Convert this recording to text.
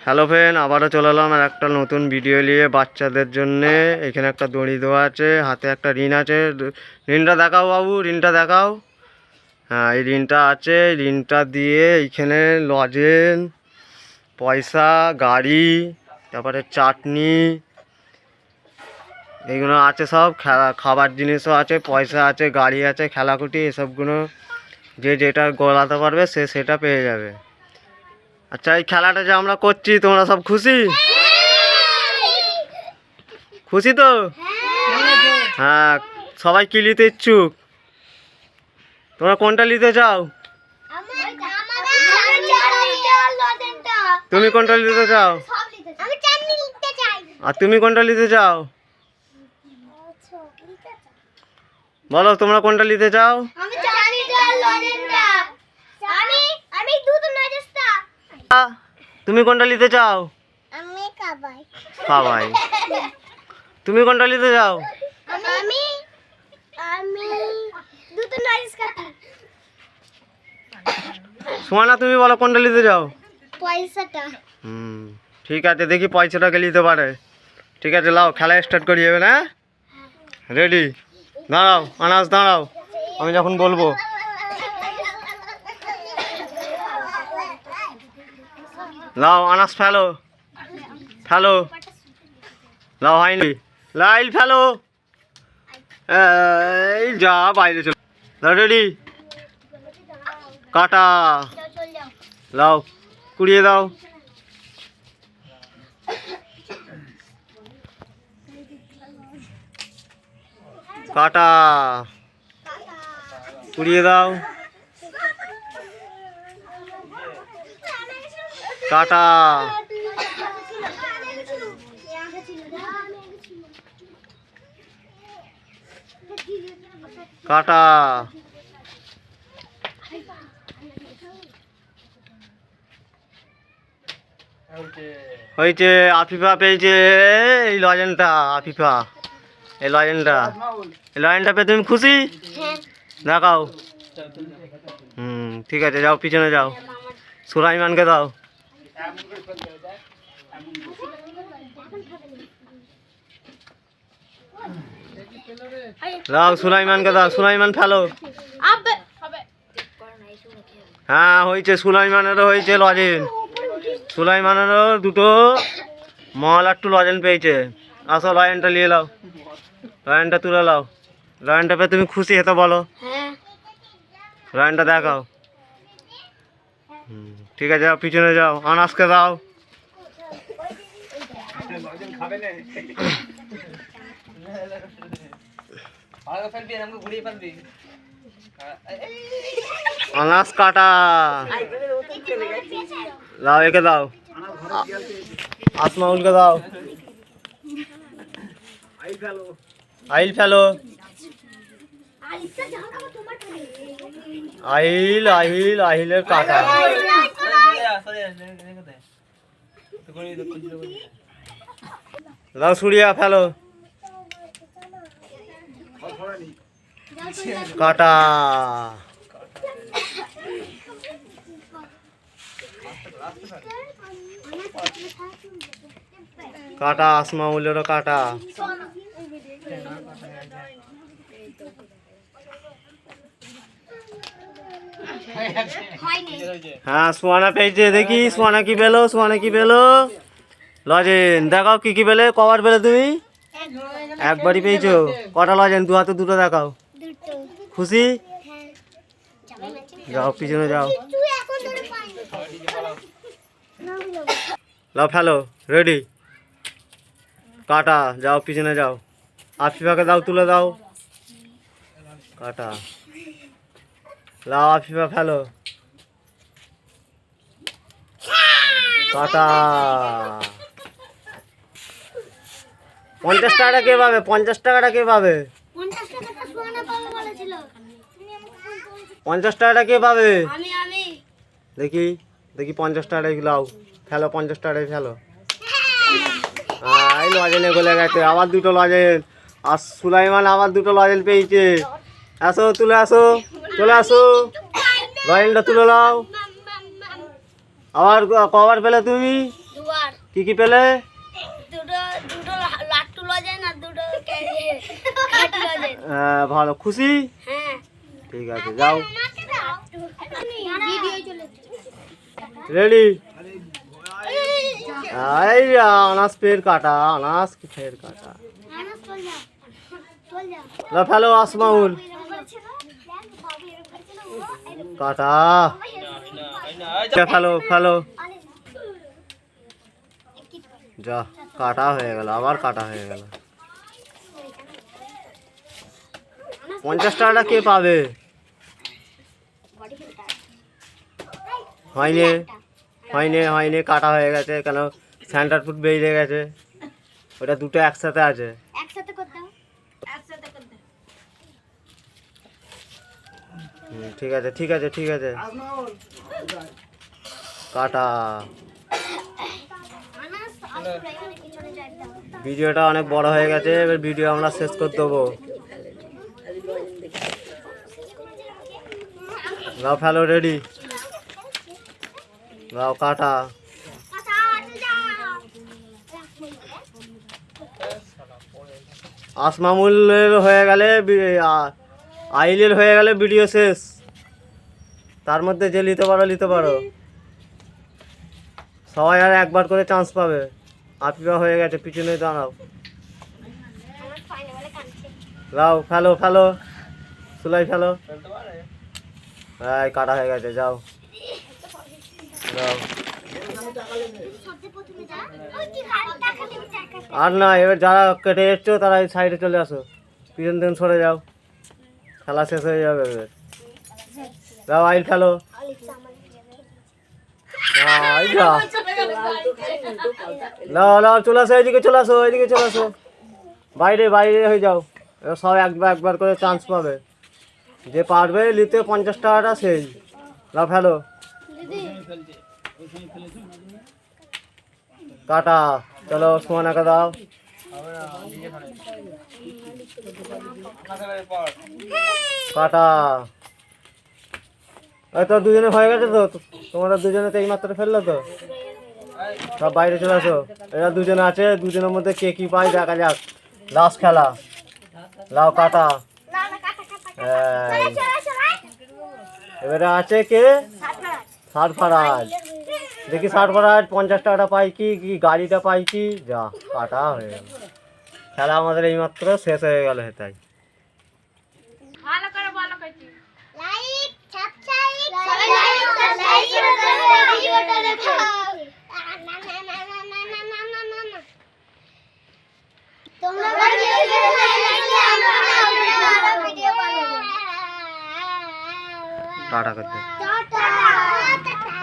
Hello friend, আবারও চলে এলাম আর একটা নতুন ভিডিও নিয়ে বাচ্চাদের জন্যে। এখানে একটা দড়ি দেওয়া আছে, হাতে একটা রিন আছে। রিনটা দেখাও বাবু, রিনটা দেখাও। হ্যাঁ, এই রিনটা আছে। রিনটা দিয়ে এইখানে লজেন, পয়সা, গাড়ি, তারপরে চাটনি, এইগুলো আছে সব। খাবার জিনিসও আছে, পয়সা আছে, গাড়ি আছে, খেলাকুটি, এসবগুলো যে যেটা গলাতে পারবে সে সেটা পেয়ে যাবে। আচ্ছা, এই খেলাটা যে আমরা করছি, তোমরা সব খুশি? খুশি তো? হ্যাঁ, সবাই কি নিতে ইচ্ছুক? তোমরা কোনটা নিতে চাও? তুমি কোনটা নিতে চাও? আর তুমি কোনটা নিতে চাও? বলো, তোমরা কোনটা নিতে চাও? তুমি কোনটা নিতে চাও? খাবাই। তুমি কোনটা নিতে চাও? সোয়ানা, তুমি বলো কোনটা নিতে চাও? পয়সাটা। ঠিক আছে, দেখি পয়সাটাকে নিতে পারে। ঠিক আছে, লাও, খেলা স্টার্ট করি যাবে না? রেডি? দাঁড়াও আনাস, দাঁড়াও, আমি যখন বলবো। লাও আনাস, ফেলো ফেলো। লাও, হয়নি। লাইল ফেলো। এই যা, বাইরে চলো। রেডি? কাটা। লাও, কুড়িয়ে দাও। কাটা, কুড়িয়ে দাও। কাটা, কাটা। হয়েছে, আফিফা পেয়েছে এই লজেনটা। আফিফা, এই লজেনটা, এই লজেনটা পেয়ে তুমি খুশি? দেখাও। ঠিক আছে, যাও পিছনে যাও। সুলাইমানকে দাও। দাও সুলাইমানকে দাও। সুলাইমান ফেলো। হ্যাঁ, হয়েছে, সুলাইমানেরও হয়েছে লজেন। সুলাইমানেরও দুটো মল একটু লজেন পেয়েছে। আসো, লজেনটা নিয়ে নাও, লজেনটা তুলে নাও। লজেনটা পেয়ে তুমি খুশি হতে বলো। লজেনটা দেখাও। ঠিক আছে, যাও পিছনে যাও। আনাসকে দাও। আনাস কাটা। দাও, একে দাও। আসমাউলকে দাও। আইল ফেলো। আহিল, আহিল, আহিলের কাটা। দাও, সুরিয়া ফেলো। কাটা। কাটা, আসমাউলেরও কাটা। হ্যাঁ, সোয়ানা পেয়েছে। দেখি সোয়ানা কি পেলো, সোয়ানা কি পেলো? লজেন দেখাও, কি কি পেলে, কবার পেলে তুমি? একবারই পেয়েছো। কটা লজেন? দু হাতে দুটো দেখাও। খুশি? যাও পিছনে যাও। লাও, ফেলো। রেডি? কাটা, যাও পিছনে যাও। আফিফাকে দাও, তুলে দাও। কাটা। লাও, আফিফা ফেলো। কাটা। 50 টাকাটা কে পাবে? 50 টাকাটা কে পাবে? 50 টাকাটা কে পাবে? দেখি, দেখি 50 টাকাটাই লাও, ফেলো। 50 টাকাটাই ফেলো। এই লজেনে গলে গেছে, আবার দুটো লজেন। আর সুলাইমান আবার দুটো লজেন পেয়েছে। আসো, তুলে আসো, চলে আসো। লজেনটা তুলে নাও। আবার কবার পেলে তুমি? কি কি পেলে? দুটো দুটো লাট্টু লজেন আর দুটো কাঠি লজেন। ভালো, খুশি? হ্যাঁ ঠিক আছে, যাও। ভিডিও চলে রেডি? এই আনাস পের কাটা, আনাস কি ফের কাটা। ফেলো আসমাউল, কাটা। ফেলো ফেলো, যা কাটা হয়ে গেল, আবার কাটা হয়ে গেল। 50 টাকাটা কে পাবে? হয়নি হয়নি হয়নি, কাটা হয়ে গেছে। কেন? সেন্টার ফুট বেরিয়ে গেছে, ওটা দুটো একসাথে আছে। একসাথে করতে হবে, একসাথে করতে। ঠিক আছে ঠিক আছে ঠিক আছে, কাটা। ভিডিওটা অনেক বড় হয়ে গেছে, এবার ভিডিও আমরা শেষ করে দেবো। লাও ফেলো, রেডি? লাও, কাটা। আসমামুলের হয়ে গেলে, আইলের হয়ে গেলে ভিডিও শেষ। তার মধ্যে যে নিতে পারো নিতে পারো, সবাই আর একবার করে চান্স পাবে। আপিবা হয়ে গেছে, পিছনে দাঁড়াও। লাও ফেলো ফেলো, সুলাই ফেলো। হ্যাঁ, কাটা হয়ে গেছে, যাও যাও। আর না, এবার যারা কেটে এসছো তারা এই সাইডে চলে আসো, পিছন দিন সরে যাও, খেলা শেষ হয়ে যাবে এবার। যাও, আইল ফেলো। লাও লাও, চলে আসো এইদিকে, চলে আসো এইদিকে, চলে আসো। বাইরে বাইরে হয়ে যাও, এবার সব একবার একবার করে চান্স পাবে। যে পারবে নিতে 50 টাকাটা সেই। লাও ফেলো, কাটা। চলো, সমান একা দাও। কাটা। এই তো দুজনে হয়ে গেছে তো, তোমরা দুজনে তো এই মাত্র ফেললো তো। সব বাইরে চলে আসো, এরা দুজনে আছে, দুজনের মধ্যে কে কি পায় দেখা যাক। লাস্ট খেলা। লাও, কাটা। এবারে আছে কে? সারফারাজ। দেখি সারফারাজ 50 টাকাটা পাই কি, কি গাড়িটা পাই কি। যা, কাটা হয়ে গেল। খেলা আমাদের এই মাত্র শেষ হয়ে গেল। হেতাই ভালো করে ভালো করছি। লাইক সাবস্ক্রাইব, সবাই লাইক সাবস্ক্রাইব ভিডিওটা দেখো। না তোমরা ভিডিও দেখলে আমরা ভিডিও বানাবো। টাটা করতে। টাটা।